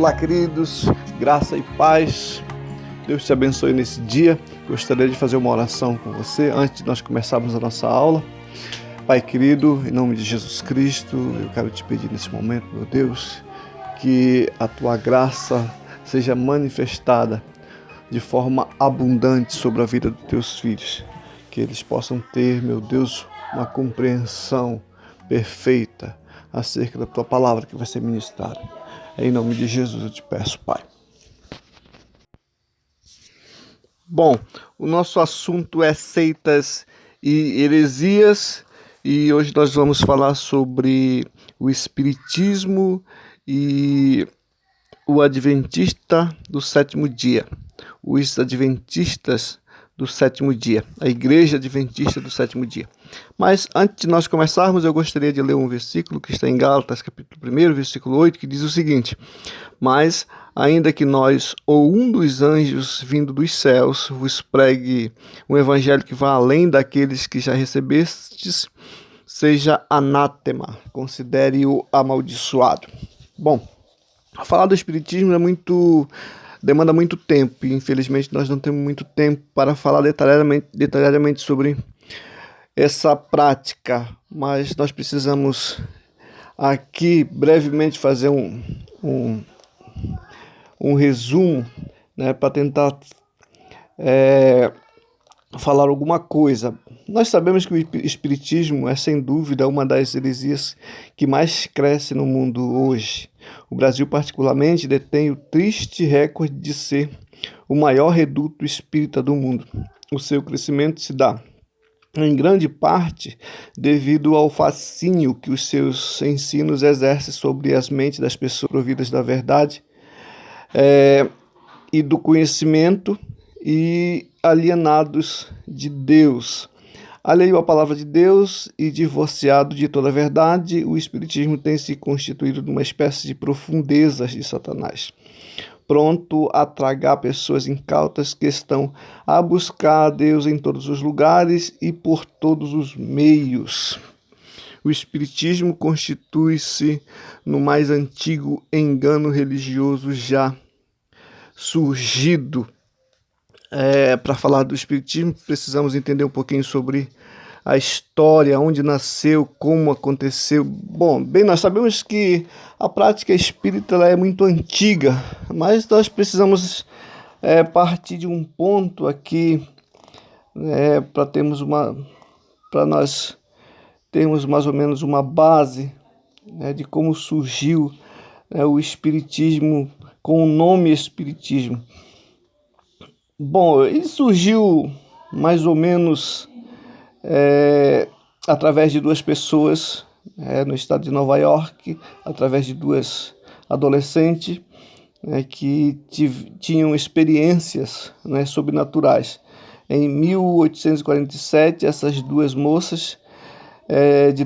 Olá, queridos, graça e paz. Deus te abençoe nesse dia. Gostaria de fazer uma oração com você antes de nós começarmos a nossa aula. Pai querido, em nome de Jesus Cristo, eu quero te pedir nesse momento, meu Deus, que a tua graça seja manifestada de forma abundante sobre a vida dos teus filhos. Que eles possam ter, meu Deus, uma compreensão perfeita acerca da tua palavra que vai ser ministrada. Em nome de Jesus eu te peço, Pai. Bom, o nosso assunto é seitas e heresias e hoje nós vamos falar sobre o espiritismo e o adventista do sétimo dia. Os adventistas do sétimo dia, a igreja adventista do sétimo dia. Mas antes de nós começarmos, eu gostaria de ler um versículo que está em Gálatas, capítulo 1, versículo 8, que diz o seguinte: mas, ainda que nós, ou um dos anjos vindo dos céus, vos pregue um evangelho que vá além daqueles que já recebestes, seja anátema, considere-o amaldiçoado. Bom, falar do espiritismo demanda muito tempo e infelizmente nós não temos muito tempo para falar detalhadamente sobre essa prática, mas nós precisamos aqui brevemente fazer um resumo, né, para tentar falar alguma coisa. Nós sabemos que o espiritismo é sem dúvida uma das heresias que mais cresce no mundo hoje. O Brasil particularmente detém o triste recorde de ser o maior reduto espírita do mundo. O seu crescimento se dá em grande parte devido ao fascínio que os seus ensinos exercem sobre as mentes das pessoas providas da verdade e do conhecimento e alienados de Deus. Alheio à palavra de Deus e divorciado de toda a verdade, o espiritismo tem se constituído numa espécie de profundezas de Satanás, pronto a tragar pessoas incautas que estão a buscar a Deus em todos os lugares e por todos os meios. O espiritismo constitui-se no mais antigo engano religioso já surgido. Para falar do espiritismo, precisamos entender um pouquinho sobre a história, onde nasceu, como aconteceu. Bom, nós sabemos que a prática espírita ela é muito antiga, mas nós precisamos partir de um ponto aqui para nós termos mais ou menos uma base, de como surgiu o espiritismo com o nome espiritismo. Bom, ele surgiu mais ou menos através de duas pessoas no estado de Nova York, através de duas adolescentes que tinham experiências sobrenaturais. Em 1847, essas duas moças de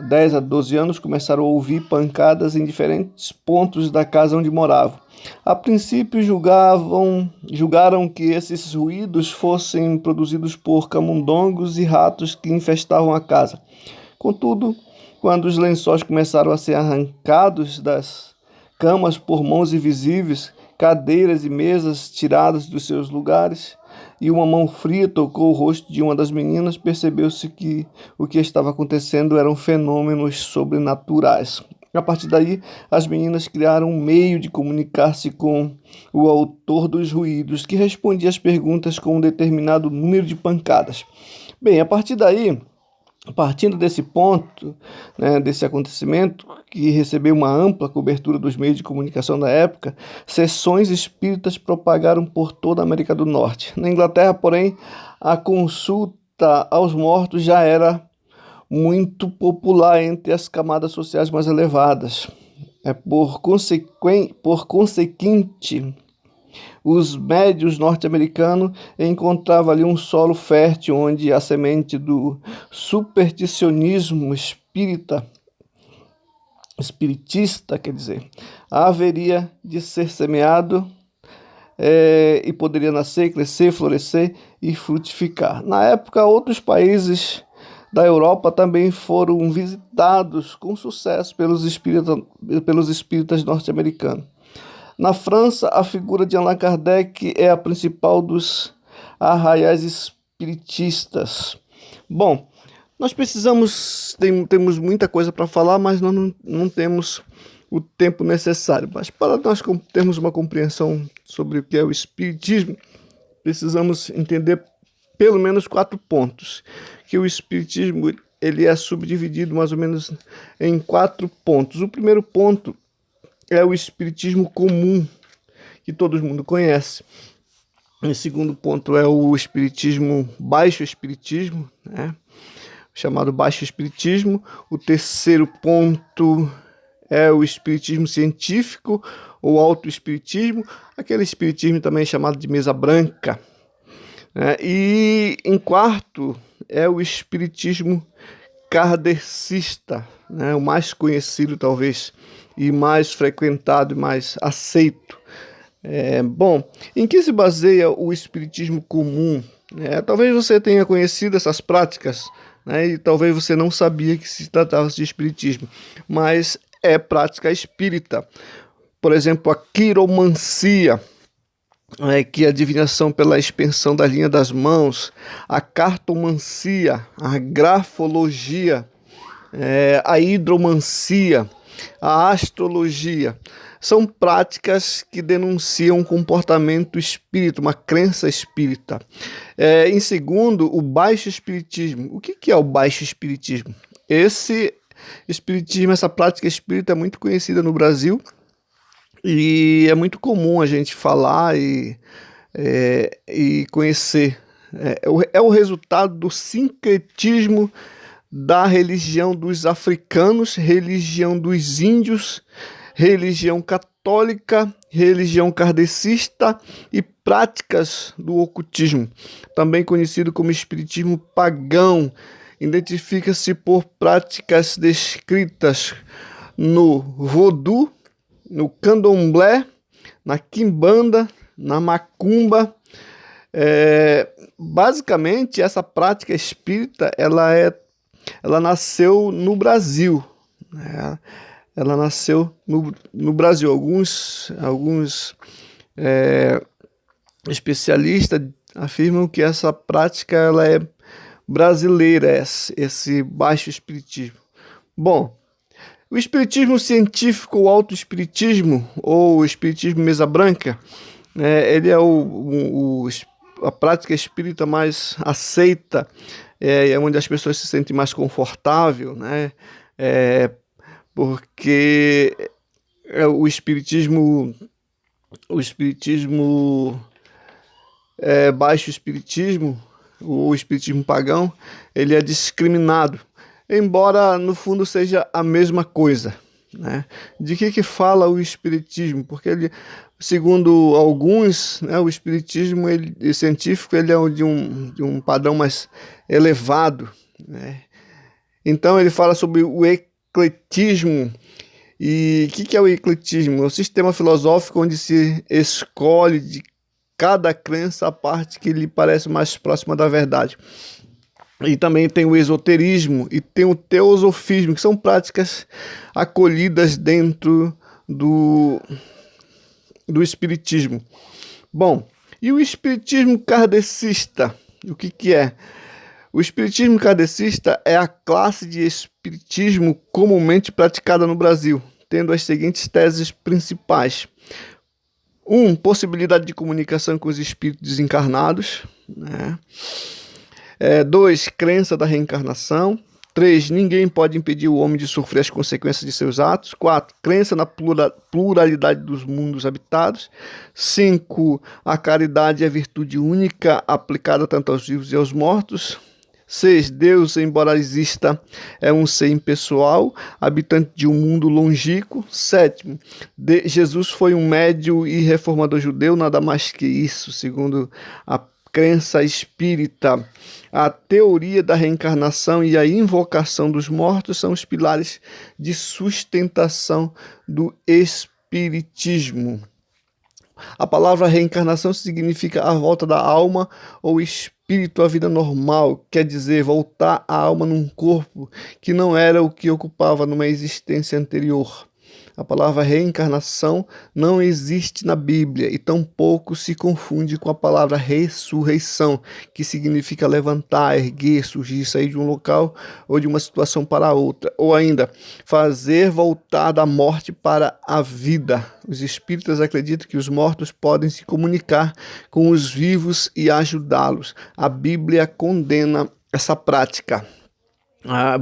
10 a 12 anos começaram a ouvir pancadas em diferentes pontos da casa onde moravam. A princípio julgaram que esses ruídos fossem produzidos por camundongos e ratos que infestavam a casa. Contudo, quando os lençóis começaram a ser arrancados das camas por mãos invisíveis, cadeiras e mesas tiradas dos seus lugares, e uma mão fria tocou o rosto de uma das meninas, percebeu-se que o que estava acontecendo eram fenômenos sobrenaturais. A partir daí, as meninas criaram um meio de comunicar-se com o autor dos ruídos, que respondia às perguntas com um determinado número de pancadas. Bem, a partir daí, partindo desse ponto, desse acontecimento, que recebeu uma ampla cobertura dos meios de comunicação da época, sessões espíritas propagaram por toda a América do Norte. Na Inglaterra, porém, a consulta aos mortos já era muito popular entre as camadas sociais mais elevadas. Por consequente, os médiuns norte-americanos encontravam ali um solo fértil onde a semente do supersticionismo espiritista, haveria de ser semeado e poderia nascer, crescer, florescer e frutificar. Na época, outros países da Europa também foram visitados com sucesso pelos espíritas norte-americanos. Na França, a figura de Allan Kardec é a principal dos arraiais espiritistas. Bom, nós temos muita coisa para falar, mas nós não temos o tempo necessário. Mas para nós termos uma compreensão sobre o que é o espiritismo, precisamos entender pelo menos 4 pontos. Que o espiritismo ele é subdividido mais ou menos em 4 pontos. O primeiro ponto é o espiritismo comum, que todo mundo conhece. O segundo ponto é o espiritismo, baixo espiritismo, né? Chamado baixo espiritismo. O terceiro ponto é o espiritismo científico ou autoespiritismo, aquele espiritismo também chamado de mesa branca. E em quarto é o espiritismo kardecista, né? O mais conhecido talvez e mais frequentado e mais aceito. Bom, em que se baseia o espiritismo comum? Talvez você tenha conhecido essas práticas, né, e talvez você não sabia que se tratava de espiritismo, mas é prática espírita. Por exemplo, a quiromancia, que é a divinação pela expansão da linha das mãos, a cartomancia, a grafologia, a hidromancia, a astrologia. São práticas que denunciam um comportamento espírita, uma crença espírita. Em segundo, o baixo espiritismo. O que é o baixo espiritismo? Esse espiritismo, essa prática espírita é muito conhecida no Brasil e é muito comum a gente falar e conhecer. É o resultado do sincretismo da religião dos africanos, religião dos índios, religião católica, religião kardecista e práticas do ocultismo, também conhecido como espiritismo pagão. Identifica-se por práticas descritas no vodú, no candomblé, na quimbanda, na macumba. Basicamente, essa prática espírita ela nasceu no Brasil, né? Ela nasceu no Brasil. Alguns especialistas afirmam que essa prática ela é brasileira, esse baixo espiritismo. Bom, o espiritismo científico, o autoespiritismo ou o espiritismo mesa branca, ele é a prática espírita mais aceita, é onde as pessoas se sentem mais confortáveis, né? Porque o espiritismo baixo espiritismo, o espiritismo pagão, ele é discriminado, embora no fundo seja a mesma coisa, né? De que fala o espiritismo? Porque ele, segundo alguns, né, o espiritismo científico ele é de um padrão mais elevado, né? Então ele fala sobre o ecletismo. E o que é o ecletismo? É um sistema filosófico onde se escolhe de cada crença a parte que lhe parece mais próxima da verdade. E também tem o esoterismo e tem o teosofismo, que são práticas acolhidas dentro do espiritismo. Bom, e o espiritismo kardecista? O que é? O espiritismo kardecista é a classe de espiritismo comumente praticada no Brasil, tendo as seguintes teses principais. 1. Possibilidade de comunicação com os espíritos desencarnados, né? 2. Crença da reencarnação. 3. Ninguém pode impedir o homem de sofrer as consequências de seus atos. 4. Crença na pluralidade dos mundos habitados. 5. A caridade é virtude única aplicada tanto aos vivos e aos mortos. 6. Deus, embora exista, é um ser impessoal, habitante de um mundo longínquo. 7. Jesus foi um médium e reformador judeu, nada mais que isso, segundo a crença espírita. A teoria da reencarnação e a invocação dos mortos são os pilares de sustentação do espiritismo. A palavra reencarnação significa a volta da alma ou espírito à vida normal, quer dizer, voltar a alma num corpo que não era o que ocupava numa existência anterior. A palavra reencarnação não existe na Bíblia e tampouco se confunde com a palavra ressurreição, que significa levantar, erguer, surgir, sair de um local ou de uma situação para outra, ou ainda fazer voltar da morte para a vida. Os espíritas acreditam que os mortos podem se comunicar com os vivos e ajudá-los. A Bíblia condena essa prática.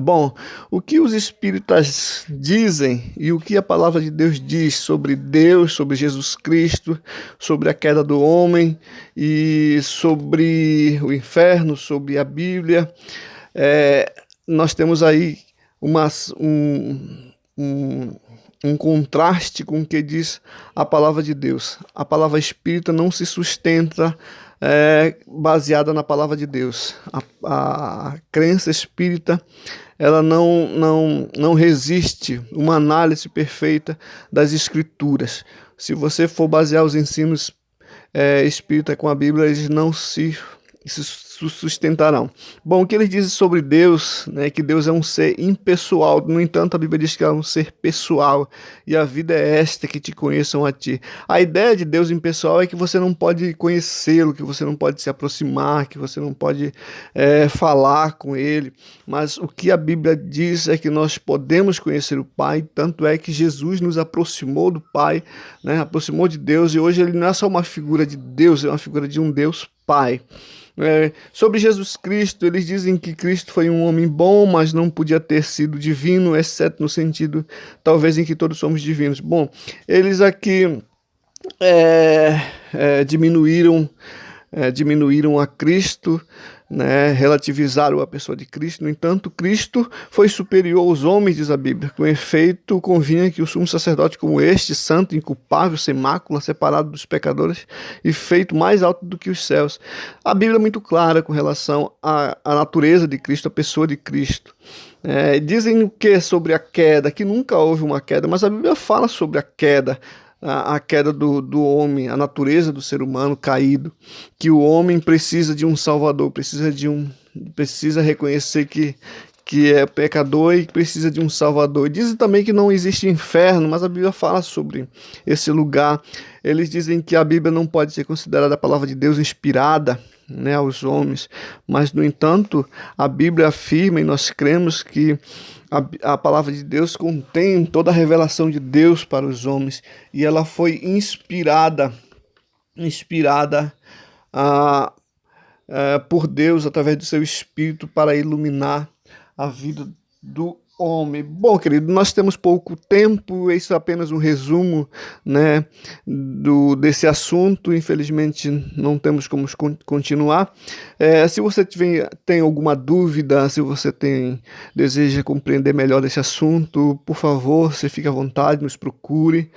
Bom, o que os espíritas dizem e o que a palavra de Deus diz sobre Deus, sobre Jesus Cristo, sobre a queda do homem e sobre o inferno, sobre a Bíblia, nós temos aí um contraste com o que diz a palavra de Deus. A palavra espírita não se sustenta baseada na palavra de Deus. A crença espírita ela não resiste uma análise perfeita das escrituras. Se você for basear os ensinos espírita com a Bíblia, eles não se sustentarão. Bom, o que eles dizem sobre Deus, né, que Deus é um ser impessoal. No entanto, a Bíblia diz que é um ser pessoal e a vida é esta, que te conheçam a ti. A ideia de Deus impessoal é que você não pode conhecê-lo, que você não pode se aproximar, que você não pode falar com ele, mas o que a Bíblia diz é que nós podemos conhecer o Pai, tanto é que Jesus nos aproximou do Pai, né, aproximou de Deus, e hoje ele não é só uma figura de Deus, é uma figura de um Deus Pai. Sobre Jesus Cristo, eles dizem que Cristo foi um homem bom, mas não podia ter sido divino, exceto no sentido, talvez, em que todos somos divinos. Bom, eles aqui diminuíram a Cristo, né, relativizaram a pessoa de Cristo. No entanto, Cristo foi superior aos homens, diz a Bíblia. Com efeito, convinha que o sumo sacerdote como este, santo, inculpável, sem mácula, separado dos pecadores e feito mais alto do que os céus. A Bíblia é muito clara com relação à natureza de Cristo, à pessoa de Cristo. Dizem o que sobre a queda? Que nunca houve uma queda, mas a Bíblia fala sobre a queda. A queda do homem, a natureza do ser humano caído, que o homem precisa de um salvador, precisa reconhecer que é pecador e precisa de um salvador. Dizem também que não existe inferno, mas a Bíblia fala sobre esse lugar. Eles dizem que a Bíblia não pode ser considerada a palavra de Deus inspirada, né, aos homens, mas no entanto a Bíblia afirma, e nós cremos que a palavra de Deus contém toda a revelação de Deus para os homens, e ela foi inspirada por Deus através do seu Espírito para iluminar a vida do homem. Bom, querido, nós temos pouco tempo, isso é apenas um resumo, né, desse assunto. Infelizmente não temos como continuar. Se você tem alguma dúvida, se você deseja compreender melhor desse assunto, por favor, você fique à vontade, nos procure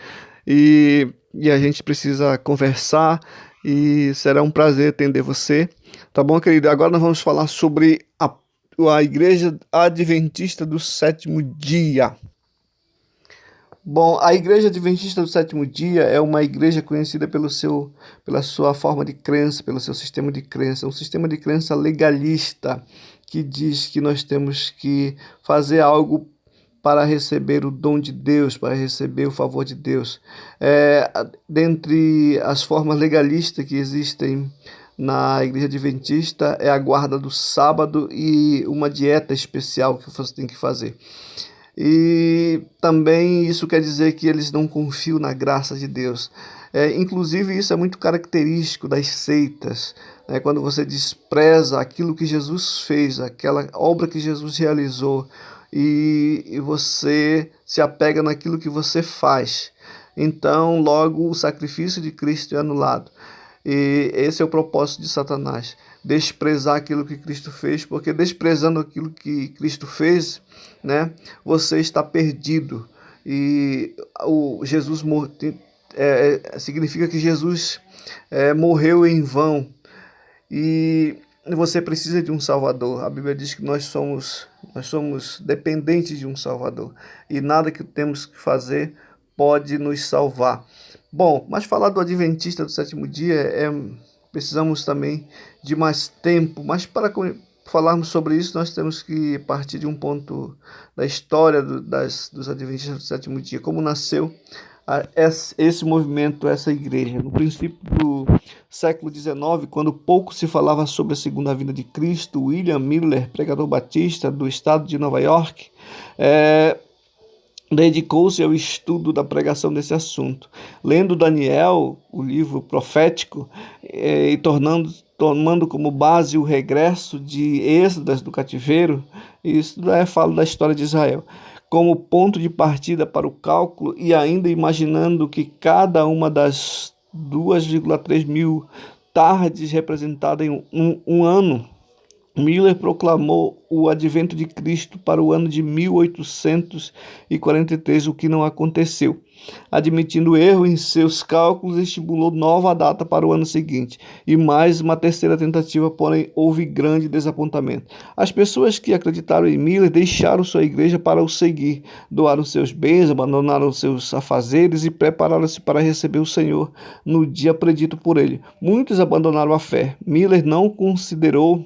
e a gente precisa conversar e será um prazer atender você. Tá bom, querido? Agora nós vamos falar sobre a Igreja Adventista do Sétimo Dia. Bom, a Igreja Adventista do Sétimo Dia é uma igreja conhecida pela sua forma de crença, pelo seu sistema de crença. Um sistema de crença legalista que diz que nós temos que fazer algo para receber o dom de Deus, para receber o favor de Deus. Dentre as formas legalistas que existem na Igreja Adventista é a guarda do sábado e uma dieta especial que você tem que fazer. E também isso quer dizer que eles não confiam na graça de Deus. Inclusive isso é muito característico das seitas, né? Quando você despreza aquilo que Jesus fez, aquela obra que Jesus realizou, e você se apega naquilo que você faz, então logo o sacrifício de Cristo é anulado. E esse é o propósito de Satanás, desprezar aquilo que Cristo fez, porque desprezando aquilo que Cristo fez, né, você está perdido. E Jesus significa que Jesus morreu em vão, e você precisa de um Salvador. A Bíblia diz que nós somos dependentes de um Salvador, e nada que temos que fazer pode nos salvar. Bom, mas falar do Adventista do Sétimo Dia precisamos também de mais tempo, mas para falarmos sobre isso, nós temos que partir de um ponto da história dos Adventistas do Sétimo Dia, como nasceu esse movimento, essa igreja. No princípio do século XIX, quando pouco se falava sobre a segunda vinda de Cristo, William Miller, pregador batista do estado de Nova York, dedicou-se ao estudo da pregação desse assunto, lendo Daniel, o livro profético, e tomando como base o regresso de Esdras do cativeiro. Isso fala da história de Israel, como ponto de partida para o cálculo, e ainda imaginando que cada uma das 2,3 mil tardes representada em um ano, Miller proclamou o advento de Cristo para o ano de 1843, o que não aconteceu. Admitindo erro em seus cálculos, estimulou nova data para o ano seguinte, e mais uma terceira tentativa, porém houve grande desapontamento. As pessoas que acreditaram em Miller deixaram sua igreja para o seguir, doaram seus bens, abandonaram seus afazeres e prepararam-se para receber o Senhor no dia predito por ele. Muitos abandonaram a fé. Miller não considerou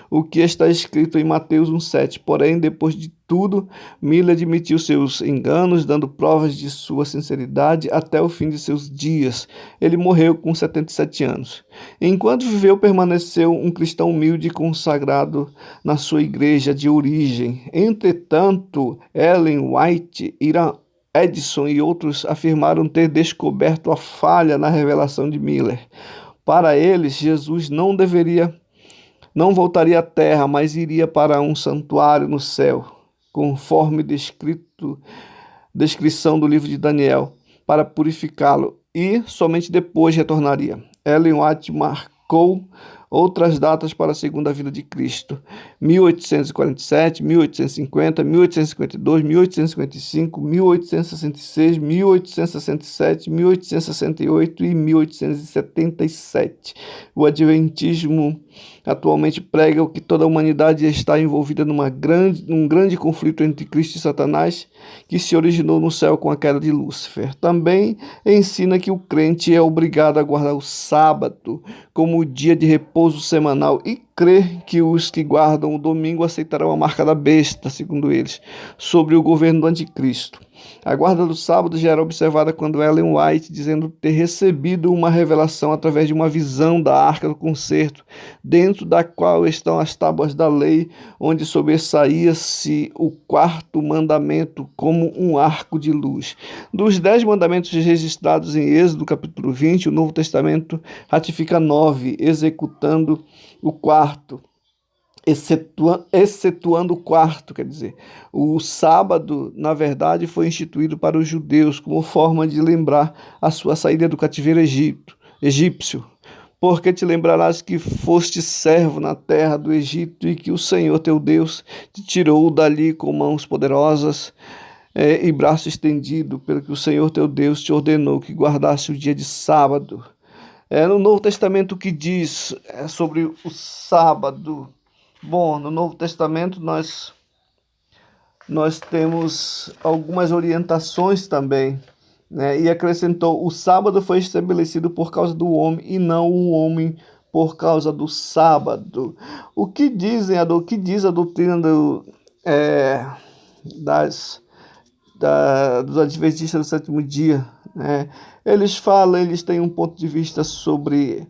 o que está escrito em Mateus 1,7. Porém, depois de tudo, Miller admitiu seus enganos, dando provas de sua sinceridade até o fim de seus dias. Ele morreu com 77 anos. Enquanto viveu, permaneceu um cristão humilde e consagrado na sua igreja de origem. Entretanto, Ellen White, Edison e outros afirmaram ter descoberto a falha na revelação de Miller. Para eles, Jesus não voltaria à terra, mas iria para um santuário no céu, conforme descrição do livro de Daniel, para purificá-lo, e somente depois retornaria. Ellen White marcou outras datas para a segunda vinda de Cristo: 1847, 1850, 1852, 1855, 1866, 1867, 1868 e 1877. O Adventismo atualmente prega que toda a humanidade está envolvida num grande conflito entre Cristo e Satanás, que se originou no céu com a queda de Lúcifer. Também ensina que o crente é obrigado a guardar o sábado como o dia de repouso semanal e crê que os que guardam o domingo aceitarão a marca da besta, segundo eles, sobre o governo do anticristo. A guarda do sábado já era observada quando Ellen White, dizendo ter recebido uma revelação através de uma visão da Arca do Concerto, dentro da qual estão as tábuas da lei, onde sobressaía-se o quarto mandamento como um arco de luz. Dos 10 mandamentos registrados em Êxodo capítulo 20, o Novo Testamento ratifica 9, executando o quarto. Excetuando o quarto, quer dizer, o sábado, na verdade, foi instituído para os judeus como forma de lembrar a sua saída do cativeiro egípcio. Porque te lembrarás que foste servo na terra do Egito e que o Senhor teu Deus te tirou dali com mãos poderosas e braço estendido, pelo que o Senhor teu Deus te ordenou que guardasse o dia de sábado. No Novo Testamento, o que diz sobre o sábado? Bom, no Novo Testamento nós temos algumas orientações também, né? E acrescentou: o sábado foi estabelecido por causa do homem e não o homem por causa do sábado. O que diz a doutrina dos Adventistas do Sétimo Dia, né? Eles têm um ponto de vista sobre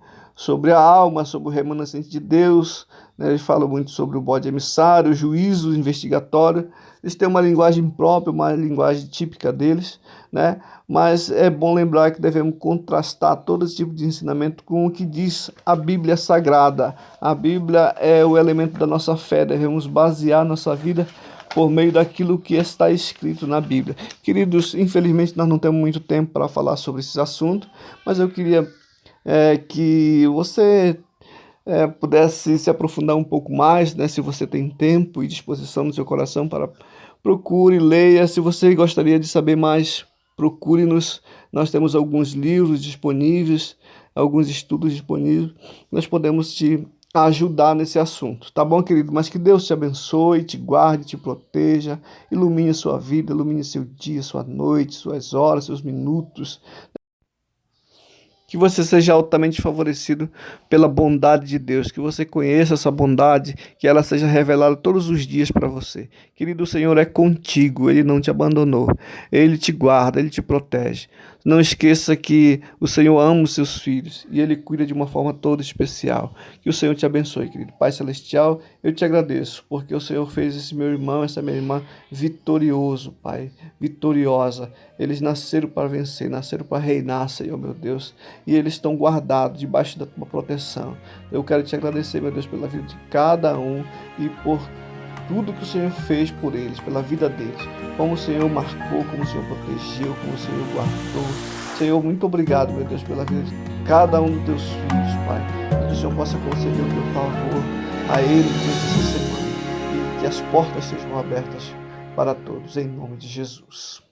a alma, sobre o remanescente de Deus, né? Eles falam muito sobre o bode emissário, o juízo investigatório. Eles têm uma linguagem própria, uma linguagem típica deles, né? Mas é bom lembrar que devemos contrastar todo esse tipo de ensinamento com o que diz a Bíblia Sagrada. A Bíblia é o elemento da nossa fé, devemos basear nossa vida por meio daquilo que está escrito na Bíblia. Queridos, infelizmente nós não temos muito tempo para falar sobre esses assuntos, mas eu queria que você pudesse se aprofundar um pouco mais, né? Se você tem tempo e disposição no seu coração, procure, leia. Se você gostaria de saber mais, procure-nos. Nós temos alguns livros disponíveis, alguns estudos disponíveis. Nós podemos te ajudar nesse assunto, tá bom, querido? Mas que Deus te abençoe, te guarde, te proteja, ilumine sua vida, ilumine seu dia, sua noite, suas horas, seus minutos. Que você seja altamente favorecido pela bondade de Deus, que você conheça essa bondade, que ela seja revelada todos os dias para você. Querido, o Senhor é contigo, Ele não te abandonou, Ele te guarda, Ele te protege. Não esqueça que o Senhor ama os seus filhos e Ele cuida de uma forma toda especial. Que o Senhor te abençoe, querido. Pai Celestial, eu te agradeço, porque o Senhor fez esse meu irmão, essa minha irmã vitorioso, Pai, vitoriosa. Eles nasceram para vencer, nasceram para reinar, Senhor, meu Deus. E eles estão guardados debaixo da tua proteção. Eu quero te agradecer, meu Deus, pela vida de cada um e por tudo que o Senhor fez por eles, pela vida deles. Como o Senhor marcou, como o Senhor protegeu, como o Senhor guardou. Senhor, muito obrigado, meu Deus, pela vida de cada um dos teus filhos, Pai. Que o Senhor possa conceder o teu favor a eles durante essa semana. E que as portas sejam abertas para todos, em nome de Jesus.